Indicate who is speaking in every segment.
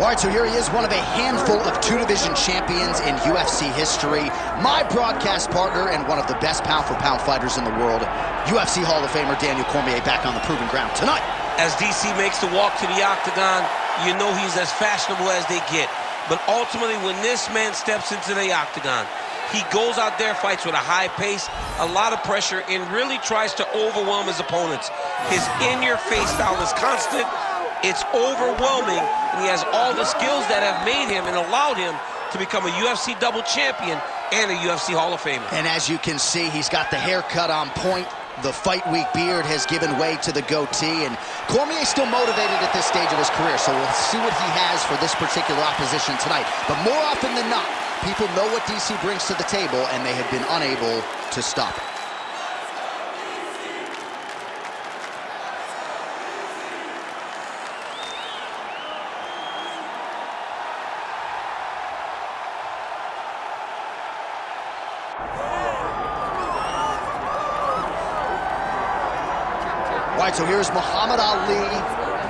Speaker 1: All right, so here he is, one of a handful of two-division champions in UFC history. My broadcast partner and one of the best pound-for-pound fighters in the world, UFC Hall of Famer Daniel Cormier, back on the proven ground tonight.
Speaker 2: As DC makes the walk to the octagon, you know he's as fashionable as they get. But ultimately, when this man steps into the octagon, he goes out there, fights with a high pace, a lot of pressure, and really tries to overwhelm his opponents. His in-your-face style is constant. It's overwhelming, and he has all the skills that have made him and allowed him to become a UFC double champion and a UFC Hall of Famer.
Speaker 1: And as you can see, he's got the haircut on point. The fight week beard has given way to the goatee, and Cormier is still motivated at this stage of his career, so we'll see what he has for this particular opposition tonight. But more often than not, people know what DC brings to the table, and they have been unable to stop it. All right, so here's Muhammad Ali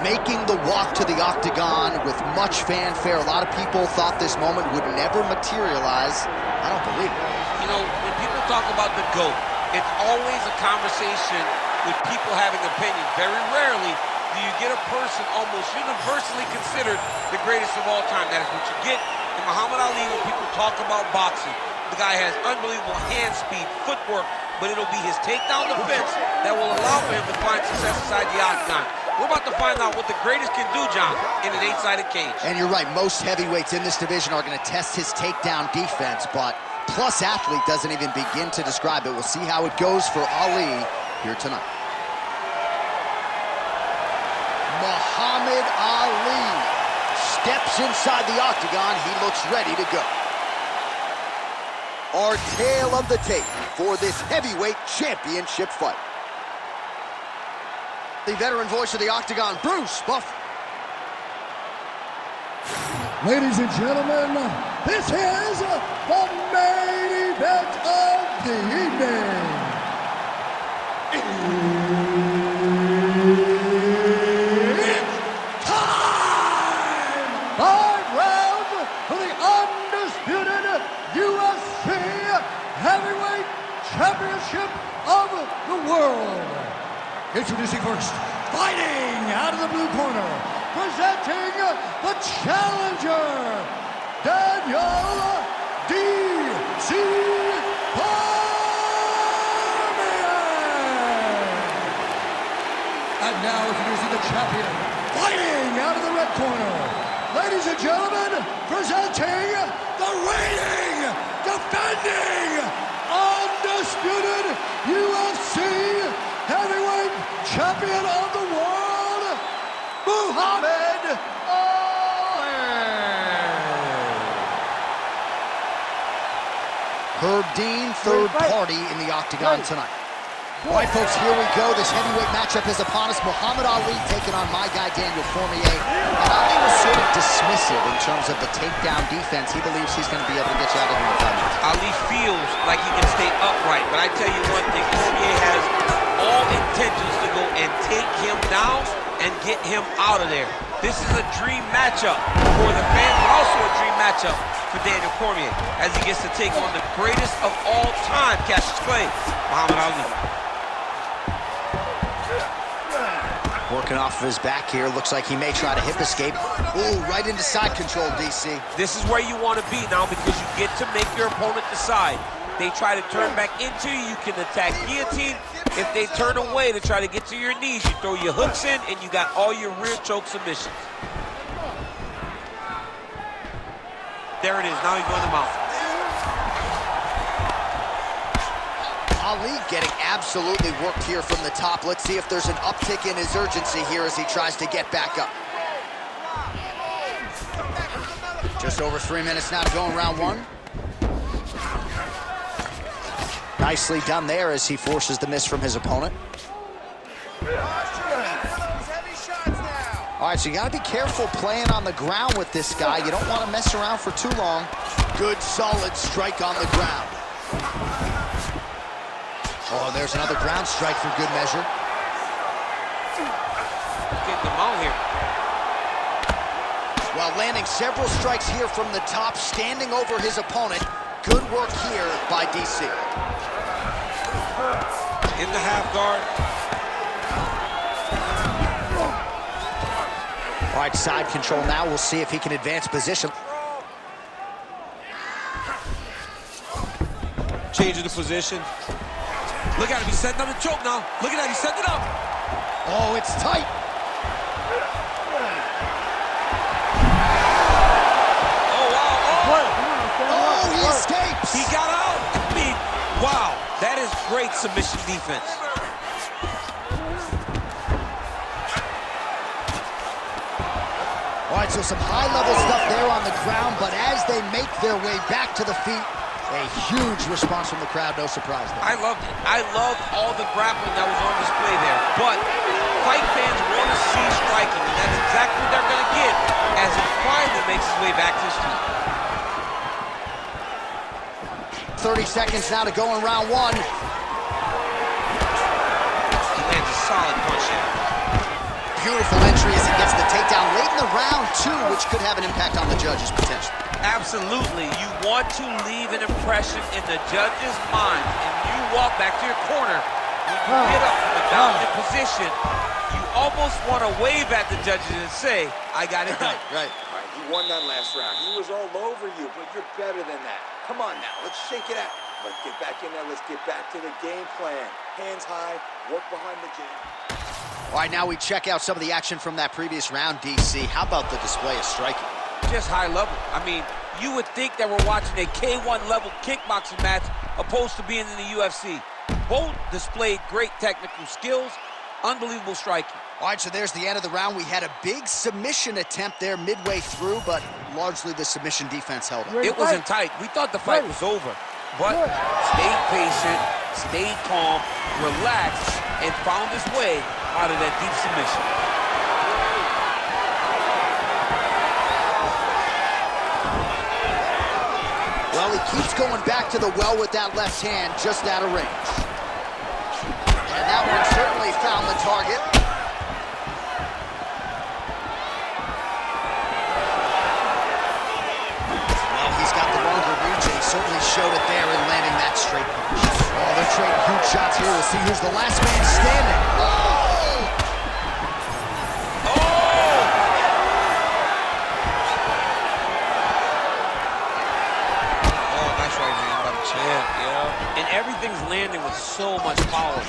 Speaker 1: making the walk to the octagon with much fanfare. A lot of people thought this moment would never materialize. I don't believe it.
Speaker 2: You know, when people talk about the GOAT, it's always a conversation with people having opinions. Very rarely do you get a person almost universally considered the greatest of all time. That is what you get in Muhammad Ali when people talk about boxing. The guy has unbelievable hand speed, footwork, but it'll be his takedown defense that will allow for him to find success inside the octagon. We're about to find out what the greatest can do, John, in an 8-sided cage. And you're right, most heavyweights in this division are going to test his takedown defense, but Plus Athlete doesn't even begin to describe it. We'll see how it goes for Ali here tonight. Muhammad Ali steps inside the octagon. He looks ready to go. Our tale of the tape for this heavyweight championship fight. The veteran voice of the octagon, Bruce Buff.
Speaker 3: Ladies and gentlemen, this is the main event of the evening. It's time! 5 rounds for the undisputed UFC Heavyweight Championship of the world. Introducing first, fighting out of the blue corner, presenting the challenger, Daniel D.C. Cormier. And now introducing the champion, fighting out of the red corner, ladies and gentlemen, presenting the reigning, defending, undisputed UFC Heavyweight Champion of the world, Muhammad Ali.
Speaker 1: Herb Dean, third party in the octagon tonight. All right, folks, here we go. This heavyweight matchup is upon us. Muhammad Ali taking on my guy, Daniel Cormier. And Ali was sort of dismissive in terms of the takedown defense. He believes he's going to be able to get you out of here in 5 minutes.
Speaker 2: Ali feels like he can stay upright, but I tell you one thing, Cormier has all intentions to go and take him down and get him out of there. This is a dream matchup for the fans, but also a dream matchup for Daniel Cormier as he gets to take on the greatest of all time, Cassius Clay, Muhammad Ali.
Speaker 1: Working off of his back here. Looks like he may try to hip escape. Ooh, right into side control, DC.
Speaker 2: This is where you want to be now because you get to make your opponent decide. They try to turn back into you, you can attack guillotine. If they turn away to try to get to your knees, you throw your hooks in and you got all your rear choke submissions. There it is, now he's going to mount.
Speaker 1: Ali getting absolutely worked here from the top. Let's see if there's an uptick in his urgency here as he tries to get back up. Just over 3 minutes now to go in round 1. Nicely done there as he forces the miss from his opponent. All right, so you got to be careful playing on the ground with this guy. You don't want to mess around for too long. Good, solid strike on the ground. Oh, there's another ground strike for good measure.
Speaker 2: Getting them out here.
Speaker 1: Well, landing several strikes here from the top, standing over his opponent. Good work here by DC.
Speaker 2: In the half guard.
Speaker 1: All right, side control now. We'll see if he can advance position.
Speaker 2: Changing the position. Look at him, he's setting up the choke now. Look at that, he's setting it up.
Speaker 1: Oh, it's tight.
Speaker 2: Oh, wow,
Speaker 1: Oh, he escapes.
Speaker 2: He got out. I mean, wow, that is great submission defense.
Speaker 1: All right, so some high-level stuff there on the ground, but as they make their way back to the feet, a huge response from the crowd, no surprise there.
Speaker 2: I loved it. I loved all the grappling that was on display there. But fight fans want to see striking, and that's exactly what they're going to get as he finally makes his way back to his feet.
Speaker 1: 30 seconds now to go in round one.
Speaker 2: He lands a solid punch here.
Speaker 1: Beautiful entry as he gets the takedown late in the round two, which could have an impact on the judges potentially.
Speaker 2: Absolutely. You want to leave an impression in the judge's mind, and you walk back to your corner. When you get up from the dominant position, you almost want to wave at the judges and say, I got it done.
Speaker 1: Right.
Speaker 4: All right, you won that last round. He was all over you, but you're better than that. Come on now, let's shake it out. Let's get back in there. Let's get back to the game plan. Hands high, work behind the jab.
Speaker 1: All right, now we check out some of the action from that previous round, DC. How about the display of striking?
Speaker 2: Just high level. I mean, you would think that we're watching a K1 level kickboxing match opposed to being in the UFC. Both displayed great technical skills, unbelievable striking.
Speaker 1: All right, so there's the end of the round. We had a big submission attempt there midway through, but largely the submission defense held up.
Speaker 2: It wasn't tight. We thought the fight was over, but stayed patient, stayed calm, relaxed, and found his way out of that deep submission.
Speaker 1: Well, he keeps going back to the well with that left hand, just out of range. And that one certainly found the target. Well, he's got the longer reach, and he certainly showed it there in landing that straight punch. Oh, they're trading huge shots here. We'll see who's the last man standing. Oh!
Speaker 2: And everything's landing with so much power.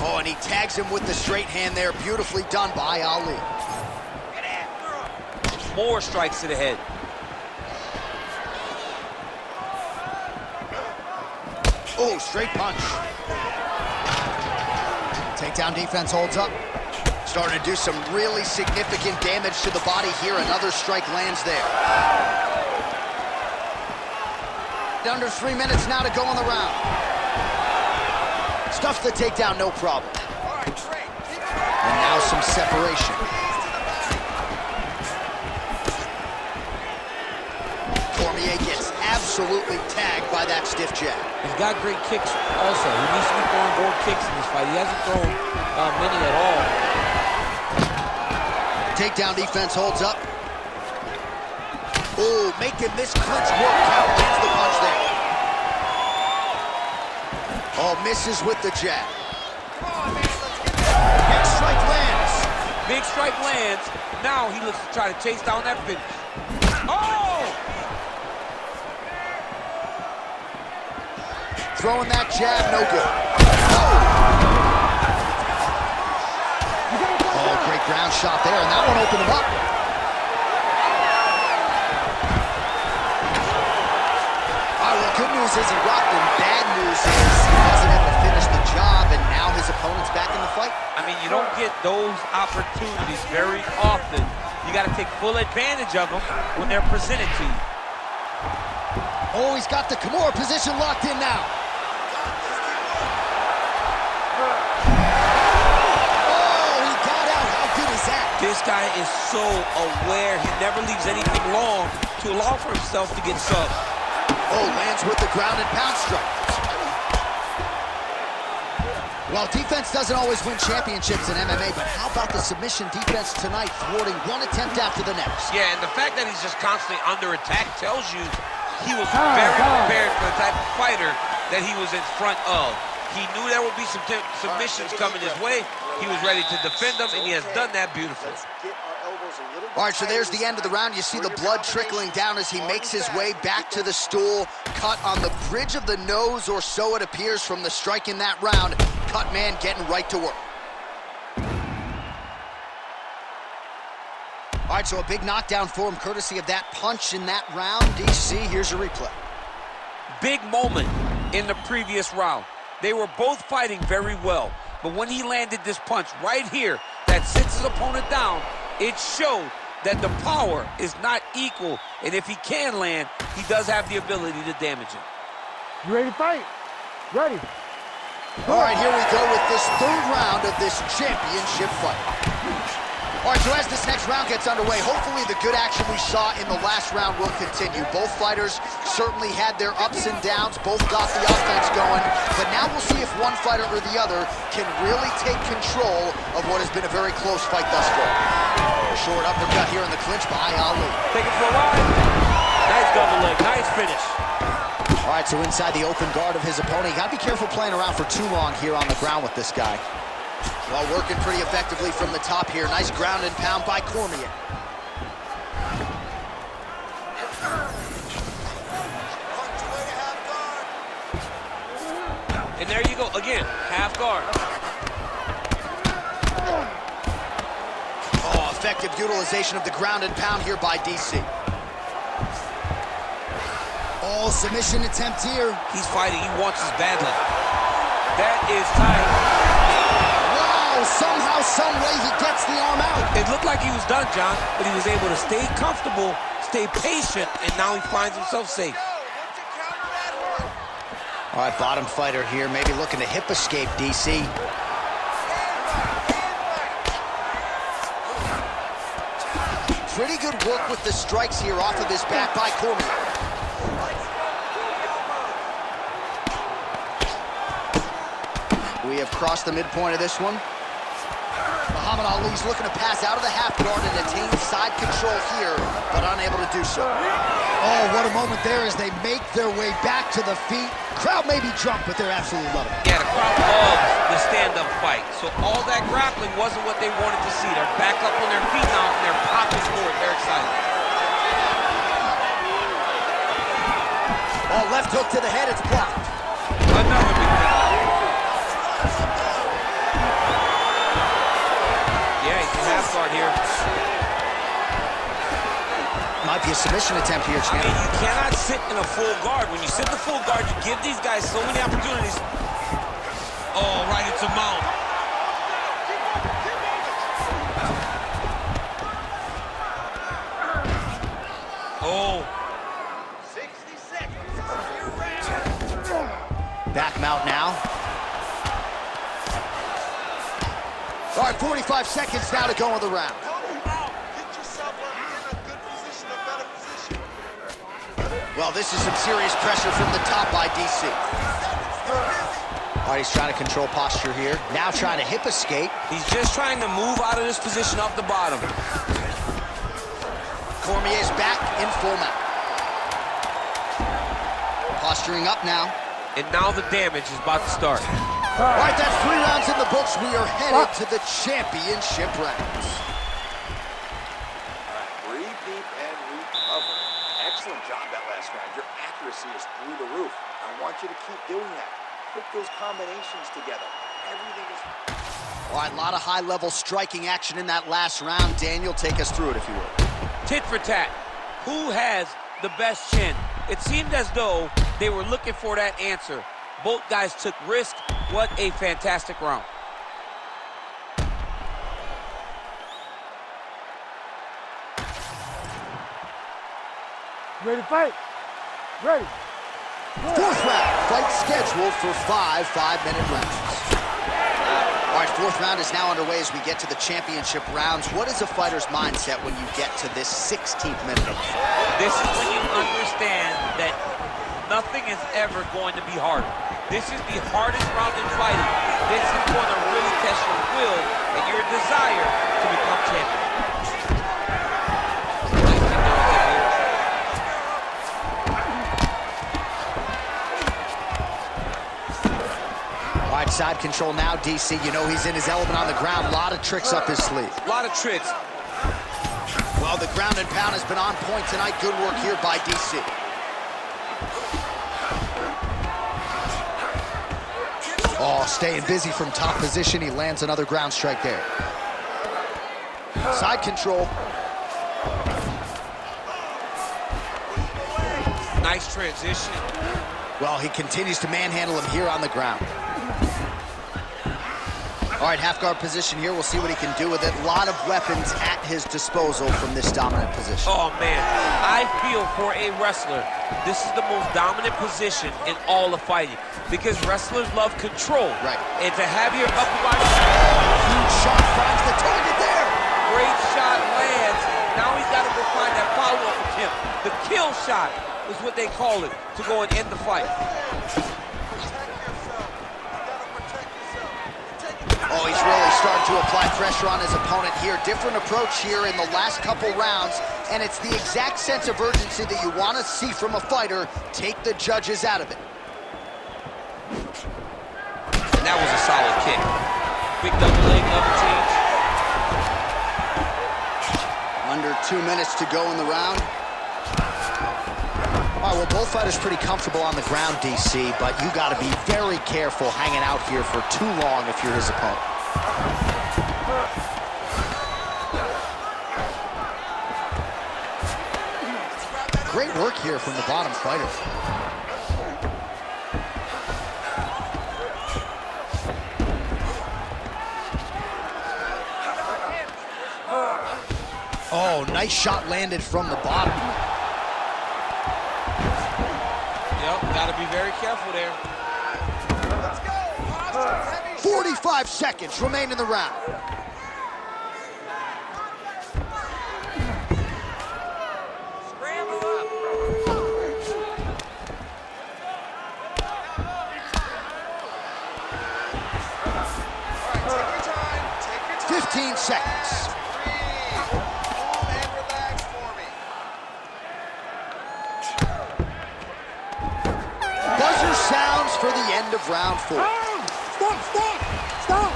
Speaker 1: Oh, and he tags him with the straight hand there. Beautifully done by Ali.
Speaker 2: More strikes to the head.
Speaker 1: Oh, straight punch. Takedown defense holds up. Starting to do some really significant damage to the body here. Another strike lands there. Under 3 minutes now to go in the round. Stuffs the takedown, no problem. And now some separation. Cormier gets absolutely tagged by that stiff jab.
Speaker 2: He's got great kicks also. He needs to be throwing more kicks in this fight. He hasn't thrown many at all.
Speaker 1: Takedown defense holds up. Oh, making this clinch work. Count lands the punch there. Oh, misses with the jab. Big strike lands.
Speaker 2: Big strike lands. Now he looks to try to chase down that finish. Oh!
Speaker 1: Throwing that jab, no good. Oh, great ground shot there, and that one opened him up. Good news is he rocked him. Bad news is he wasn't able to finish the job, and now his opponent's back in the fight.
Speaker 2: I mean, you don't get those opportunities very often. You got to take full advantage of them when they're presented to you.
Speaker 1: Oh, he's got the Kimura position locked in now. Oh, he got out. How good is that?
Speaker 2: This guy is so aware. He never leaves anything long to allow for himself to get subbed.
Speaker 1: Oh, lands with the ground and pound strike. Well, defense doesn't always win championships in MMA, but how about the submission defense tonight, thwarting one attempt after the next?
Speaker 2: Yeah, and the fact that he's just constantly under attack tells you he was very prepared for the type of fighter that he was in front of. He knew there would be some submissions coming his way. He was ready to defend them, and he has done that beautifully.
Speaker 1: All right, so there's the end of the round. You see the blood trickling down as he makes his way back to the stool. Cut on the bridge of the nose, or so it appears from the strike in that round. Cut man getting right to work. All right, so a big knockdown for him, courtesy of that punch in that round. DC, here's your replay.
Speaker 2: Big moment in the previous round. They were both fighting very well, but when he landed this punch right here that sits his opponent down, it showed that the power is not equal, and if he can land, he does have the ability to damage it.
Speaker 5: You ready to fight? Ready.
Speaker 1: All right, here we go with this third round of this championship fight. All right, so as this next round gets underway, hopefully the good action we saw in the last round will continue. Both fighters certainly had their ups and downs. Both got the offense going. But now we'll see if one fighter or the other can really take control of what has been a very close fight thus far. A short uppercut here in the clinch by Ali.
Speaker 2: Take it for a ride. Nice double leg. Nice finish.
Speaker 1: All right, so inside the open guard of his opponent. You got to be careful playing around for too long here on the ground with this guy. Well, working pretty effectively from the top here. Nice ground and pound by Cormier.
Speaker 2: And there you go, again, half guard.
Speaker 1: Oh, effective utilization of the ground and pound here by DC. Oh, submission attempt here.
Speaker 2: He's fighting, he wants this badly. That is tight.
Speaker 1: Somehow, some way, he gets the arm out.
Speaker 2: It looked like he was done, John, but he was able to stay comfortable, stay patient, and now he finds himself safe.
Speaker 1: All right, bottom fighter here, maybe looking to hip escape, DC. Pretty good work with the strikes here off of his back by Cormier. We have crossed the midpoint of this one. Muhammad Ali's looking to pass out of the half guard and attain side control here, but unable to do so. Oh, what a moment there as they make their way back to the feet. Crowd may be drunk, but they're absolutely loving it.
Speaker 2: Yeah, the crowd loves the stand-up fight. So all that grappling wasn't what they wanted to see. They're back up on their feet now, and they're popping forward. They're excited.
Speaker 1: Oh, left hook to the head, it's blocked.
Speaker 2: Another big hit. Half guard here.
Speaker 1: Might be a submission attempt here, champ.
Speaker 2: I mean, you cannot sit in a full guard. When you sit in the full guard, you give these guys so many opportunities. Oh, right into mount. Oh.
Speaker 4: 60 seconds.
Speaker 1: Back mount now. All right, 45 seconds now to go in the round. Well, this is some serious pressure from the top by DC. All right, he's trying to control posture here. Now trying to hip escape.
Speaker 2: He's just trying to move out of this position off the bottom.
Speaker 1: Cormier's back in full mount. Posturing up now.
Speaker 2: And now the damage is about to start.
Speaker 1: All right, that's 3 rounds in the books. We are headed to the championship rounds.
Speaker 4: Breathe deep and recover. Excellent job that last round. Your accuracy is through the roof. I want you to keep doing that. Put those combinations together. Everything is...
Speaker 1: All right, a lot of high-level striking action in that last round. Daniel, take us through it, if you would.
Speaker 2: Tit for tat. Who has the best chin? It seemed as though they were looking for that answer. Both guys took risk. What a fantastic round.
Speaker 5: Ready to fight? Ready.
Speaker 1: Fourth round, fight scheduled for 5 5-minute rounds. All right, fourth round is now underway as we get to the championship rounds. What is a fighter's mindset when you get to this 16th minute of the fight?
Speaker 2: This is when you understand that nothing is ever going to be harder. This is the hardest round in fighting. This is going to really test your will and your desire to become champion.
Speaker 1: All right, side control now, DC. You know he's in his element on the ground. A lot of tricks up his sleeve.
Speaker 2: A lot of tricks.
Speaker 1: Well, the ground and pound has been on point tonight. Good work here by DC. Oh, staying busy from top position. He lands another ground strike there. Side control.
Speaker 2: Nice transition.
Speaker 1: Well, he continues to manhandle him here on the ground. All right, half guard position here. We'll see what he can do with it. A lot of weapons at his disposal from this dominant position.
Speaker 2: Oh, man. I feel for a wrestler, this is the most dominant position in all of fighting because wrestlers love control.
Speaker 1: Right.
Speaker 2: And to have your upper body...
Speaker 1: Huge shot finds the target there.
Speaker 2: Great shot lands. Now he's got to go find that follow-up attempt. The kill shot is what they call it to go and end the fight.
Speaker 1: Oh, he's really starting to apply pressure on his opponent here. Different approach here in the last couple rounds, and it's the exact sense of urgency that you want to see from a fighter. Take the judges out of it.
Speaker 2: And that was a solid kick. Big double leg, double change.
Speaker 1: Under 2 minutes to go in the round. All right, well, both fighters pretty comfortable on the ground, DC, but you got to be very careful hanging out here for too long if you're his opponent. Great work here from the bottom fighter. Oh, nice shot landed from the bottom.
Speaker 2: Yep, got to be very careful there.
Speaker 1: 45 seconds remain in the round.
Speaker 2: Scramble up.
Speaker 1: 15 seconds. Buzzer sounds for the end of round 4.
Speaker 5: Stop, stop, stop.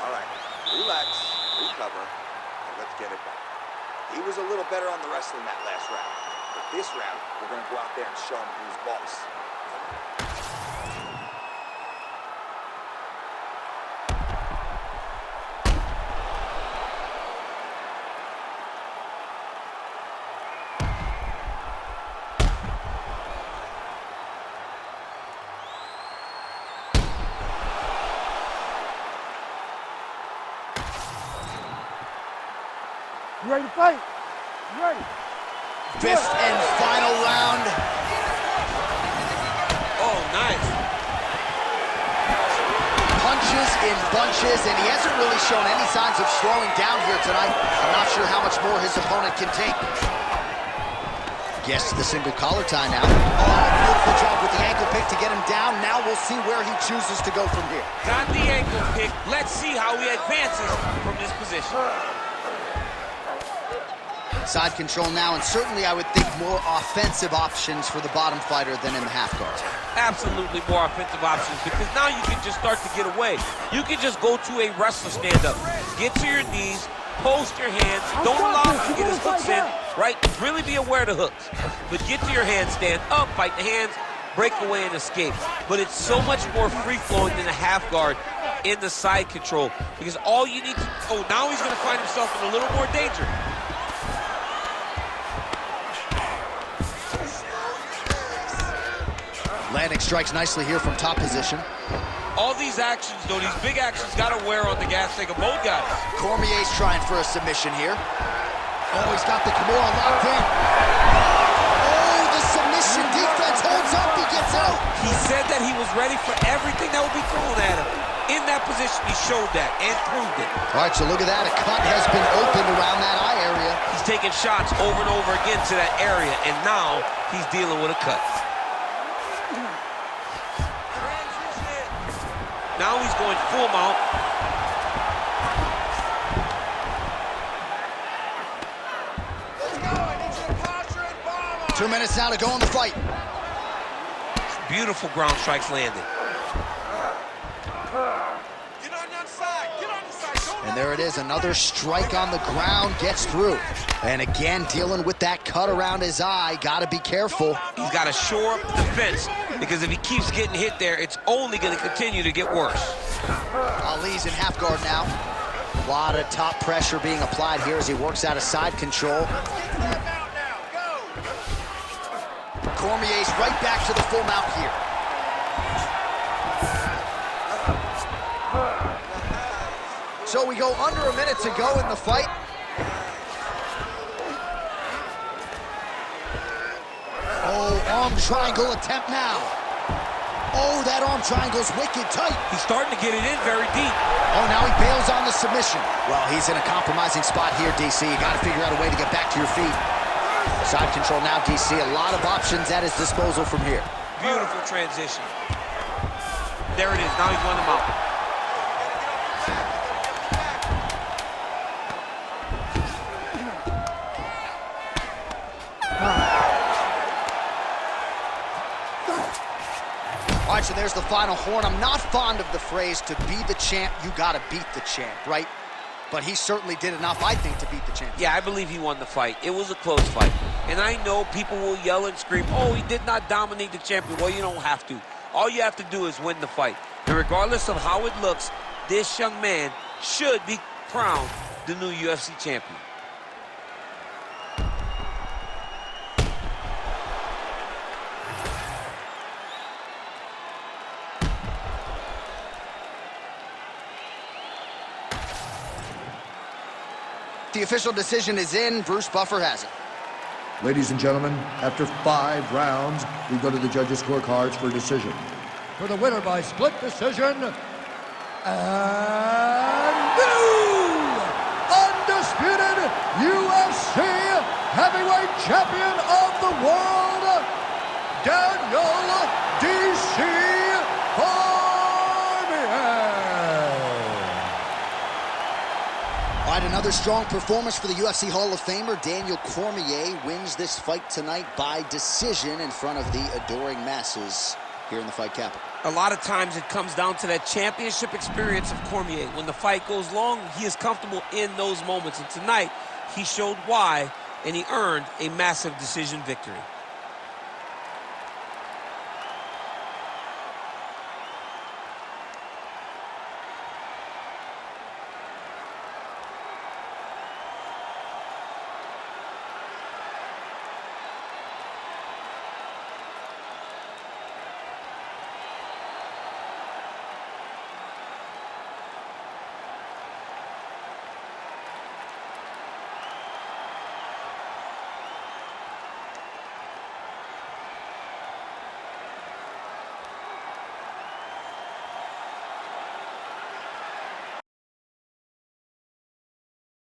Speaker 4: All right, relax, recover, and let's get it back. He was a little better on the wrestling that last round. But this round, we're going to go out there and show him who's boss.
Speaker 5: You ready to fight? You ready?
Speaker 1: Fifth and final round.
Speaker 2: Oh, nice.
Speaker 1: Punches in bunches, and he hasn't really shown any signs of slowing down here tonight. I'm not sure how much more his opponent can take. Gets the single collar tie now. Oh, beautiful job with the ankle pick to get him down. Now we'll see where he chooses to go from here.
Speaker 2: Got the ankle pick. Let's see how he advances from this position.
Speaker 1: Side control now, and certainly I would think more offensive options for the bottom fighter than in the half guard.
Speaker 2: Absolutely more offensive options because now you can just start to get away. You can just go to a wrestler stand-up. Get to your knees, post your hands. Don't allow him to get his hooks in, right? Really be aware of the hooks. But get to your hands, stand up, fight the hands, break away and escape. But it's so much more free-flowing than a half guard in the side control because all you need to... Oh, now he's going to find himself in a little more danger.
Speaker 1: Landing strikes nicely here from top position.
Speaker 2: All these actions, though, these big actions got to wear on the gas tank of both guys.
Speaker 1: Cormier's trying for a submission here. Oh, he's got the Kimura locked in. Oh, the submission defense holds up. He gets out.
Speaker 2: He said that he was ready for everything that would be thrown at him in that position, he showed that and proved it.
Speaker 1: All right, so look at that. A cut has been opened around that eye area.
Speaker 2: He's taking shots over and over again to that area, and now he's dealing with a cut. Now he's going full mount.
Speaker 1: 2 minutes now to go in the fight.
Speaker 2: Beautiful ground strikes landed.
Speaker 1: And there it is, another strike on the ground, gets through. And again, dealing with that cut around his eye, gotta be careful.
Speaker 2: He's got to shore up the defense, because if he keeps getting hit there, it's only going to continue to get worse.
Speaker 1: Ali's in half guard now. A lot of top pressure being applied here as he works out of side control. Cormier's right back to the full mount here. So we go under a minute to go in the fight. Oh, arm triangle attempt now. Oh, that arm triangle's wicked tight.
Speaker 2: He's starting to get it in very deep.
Speaker 1: Oh, now he bails on the submission. Well, he's in a compromising spot here, DC. You got to figure out a way to get back to your feet. Side control now, DC. A lot of options at his disposal from here.
Speaker 2: Beautiful transition. There it is. Now he's won him out.
Speaker 1: All right, so there's the final horn. I'm not fond of the phrase, to be the champ, you gotta beat the champ, right? But he certainly did enough, I think, to beat the champ.
Speaker 2: Yeah, I believe he won the fight. It was a close fight. And I know people will yell and scream, oh, he did not dominate the champion. Well, you don't have to. All you have to do is win the fight. And regardless of how it looks, this young man should be crowned the new UFC champion.
Speaker 1: The official decision is in. Bruce Buffer has it.
Speaker 3: Ladies and gentlemen, after 5 rounds, we go to the judges' scorecards for a decision. For the winner by split decision, and new undisputed UFC heavyweight champion of the world, Daniel D.C. Cormier.
Speaker 1: All right, another strong performance for the UFC Hall of Famer. Daniel Cormier wins this fight tonight by decision in front of the adoring masses here in the fight capital.
Speaker 2: A lot of times it comes down to that championship experience of Cormier. When the fight goes long, he is comfortable in those moments. And tonight, he showed why, and he earned a massive decision victory.